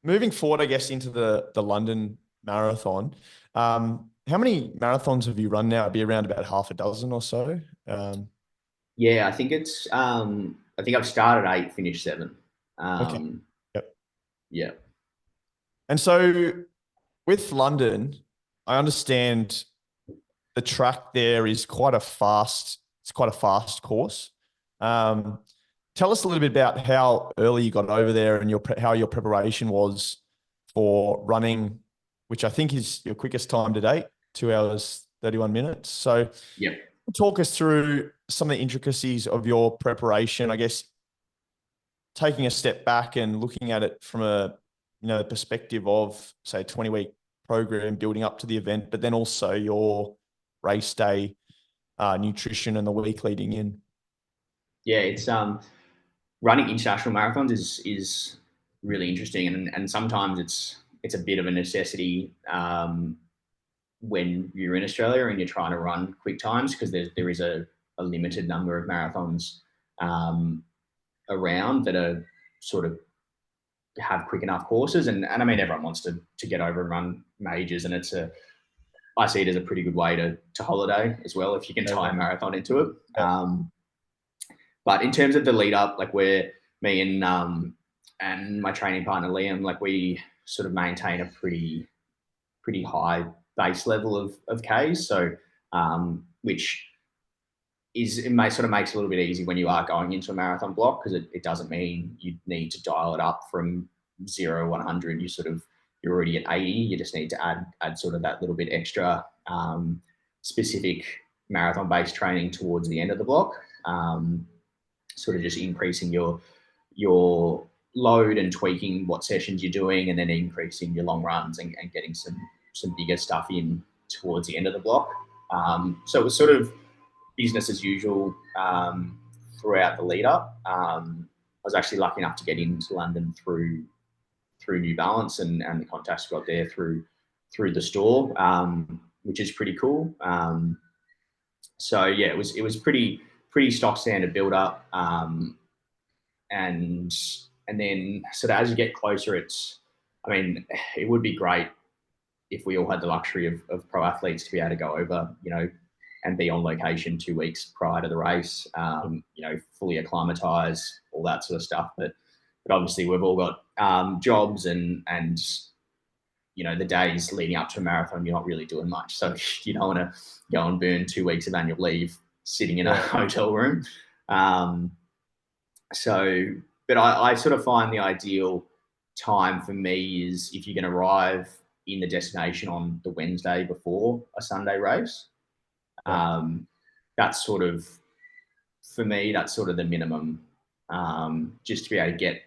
moving forward, I guess, into the London Marathon, how many marathons have you run now? It'd be around about half a dozen or so. Yeah, I think I think I've started 8, finished 7. Okay. Um, Yep. yeah. And so with London, I understand the track there is quite a fast, it's quite a fast course. Um, Tell us a little bit about how early you got over there and how your preparation was for running, which I think is your quickest time to date, 2 hours, 31 minutes. So Yep. talk us through some of the intricacies of your preparation, I guess, taking a step back and looking at it from a perspective of, say, a 20-week program building up to the event, but then also your race day nutrition and the week leading in. Yeah, it's running international marathons is really interesting, and sometimes it's a bit of a necessity when you're in Australia and you're trying to run quick times, because there is a limited number of marathons um, around that are sort of have quick enough courses, and I mean everyone wants to get over and run majors, and I see it as a pretty good way to holiday as well if you can tie a marathon into it. But in terms of the lead up, like where me and my training partner Liam, like we sort of maintain a pretty high base level of Ks. So which it may sort of makes it a little bit easy when you are going into a marathon block, because it doesn't mean you need to dial it up from 0 100. You're already at 80. You just need to add sort of that little bit extra specific marathon based training towards the end of the block. Sort of just increasing your load and tweaking what sessions you're doing, and then increasing your long runs and getting some bigger stuff in towards the end of the block. So it was sort of business as usual throughout the lead up. I was actually lucky enough to get into London through New Balance, and the contacts got there through the store, which is pretty cool. So yeah, it was pretty stock standard build up, and then sort of as you get closer, I mean, it would be great if we all had the luxury of pro athletes to be able to go over, and be on location 2 weeks prior to the race, fully acclimatized, all that sort of stuff. But obviously we've all got jobs, and the days leading up to a marathon, you're not really doing much. So you don't want to go and burn 2 weeks of annual leave sitting in a hotel room. But I sort of find the ideal time for me is if you can arrive in the destination on the Wednesday before a Sunday race. That's sort of, for me, that's sort of the minimum, just to be able to get,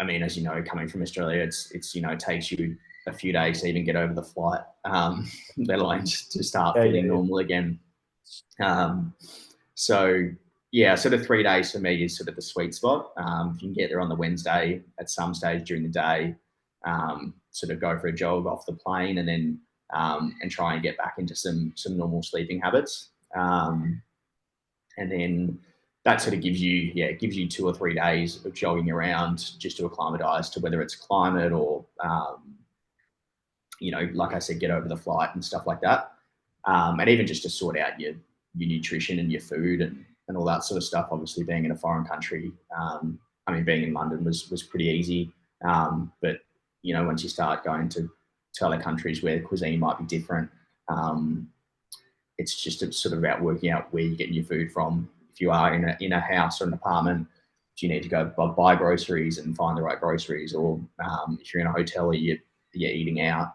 I mean, as you know, coming from Australia, it takes you a few days to even get over the flight, let alone to start feeling normal again. So yeah, sort of 3 days for me is sort of the sweet spot. If you can get there on the Wednesday at some stage during the day, sort of go for a jog off the plane, and then and try and get back into some normal sleeping habits. And then that sort of gives you 2 or 3 days of jogging around just to acclimatize to whether it's climate or, like I said, get over the flight and stuff like that. And even just to sort out your nutrition and your food and all that sort of stuff. Obviously, being in a foreign country, I mean, being in London was pretty easy. But, once you start going to other countries where cuisine might be different, it's just sort of about working out where you're getting your food from. If you are in a house or an apartment, do you need to go buy groceries and find the right groceries, or if you're in a hotel, you're eating out.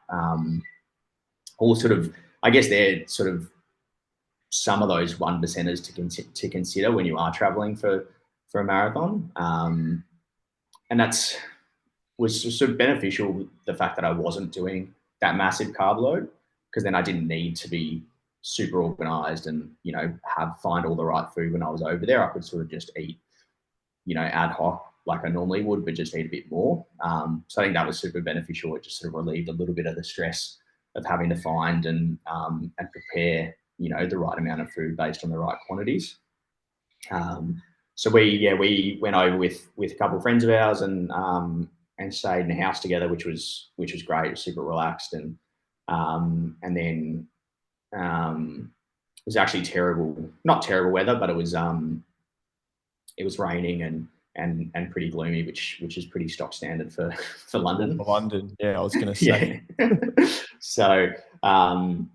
All sort of, I guess they're sort of some of those 1%ers to consider when you are traveling for a marathon. And was sort of beneficial, the fact that I wasn't doing that massive carb load, because then I didn't need to be super organized and find all the right food when I was over there. I could sort of just eat ad hoc like I normally would, but just eat a bit more. So I think that was super beneficial. It just sort of relieved a little bit of the stress of having to find and prepare the right amount of food based on the right quantities. So we went over with a couple of friends of ours and and stayed in a house together, which was great. It was super relaxed, and then it was actually not terrible weather, but it was raining and pretty gloomy, which is pretty stock standard for London. For London, yeah, I was going to say. Yeah. So, and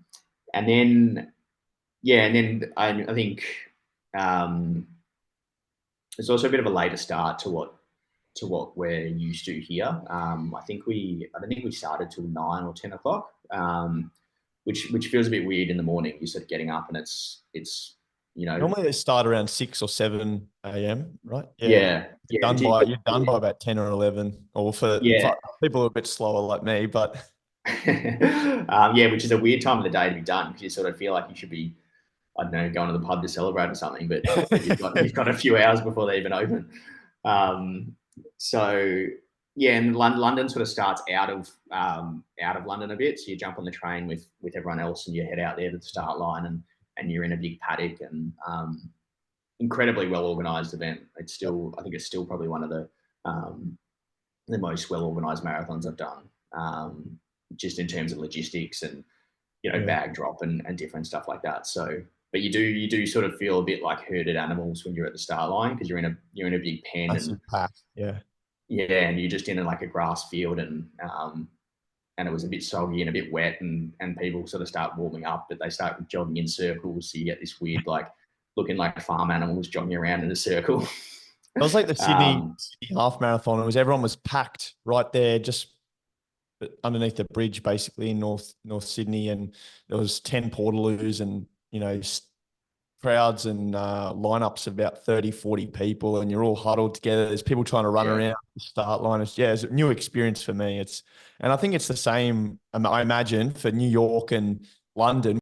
then I think it's also a bit of a later start to what we're used to here. I don't think we started till 9 or 10 o'clock, which feels a bit weird in the morning. You're sort of getting up and it's Normally they start around 6 or 7 a.m., right? Yeah. You're done by about 10 or 11, or for people who are a bit slower like me, but which is a weird time of the day to be done, because you sort of feel like you should be, I don't know, going to the pub to celebrate or something, but you've got a few hours before they even open. And London sort of starts out of London a bit. So you jump on the train with everyone else and you head out there to the start line, and you're in a big paddock, and incredibly well organized event. I think it's still probably one of the most well organized marathons I've done, just in terms of logistics and bag drop and different stuff like that. So, but you do sort of feel a bit like herded animals when you're at the start line, because you're in a big pen, and you're just in like a grass field, and it was a bit soggy and a bit wet, and people sort of start warming up, but they start jogging in circles. So you get this weird, like, looking like farm animals jogging around in a circle. It was like the Sydney half marathon. Everyone was packed right there, just underneath the bridge, basically in North Sydney, and there was 10 portaloos, and crowds and lineups of about 30, 40 people, and you're all huddled together. There's people trying to run around the start line. It's a new experience for me. And I think it's the same, I imagine, for New York and London.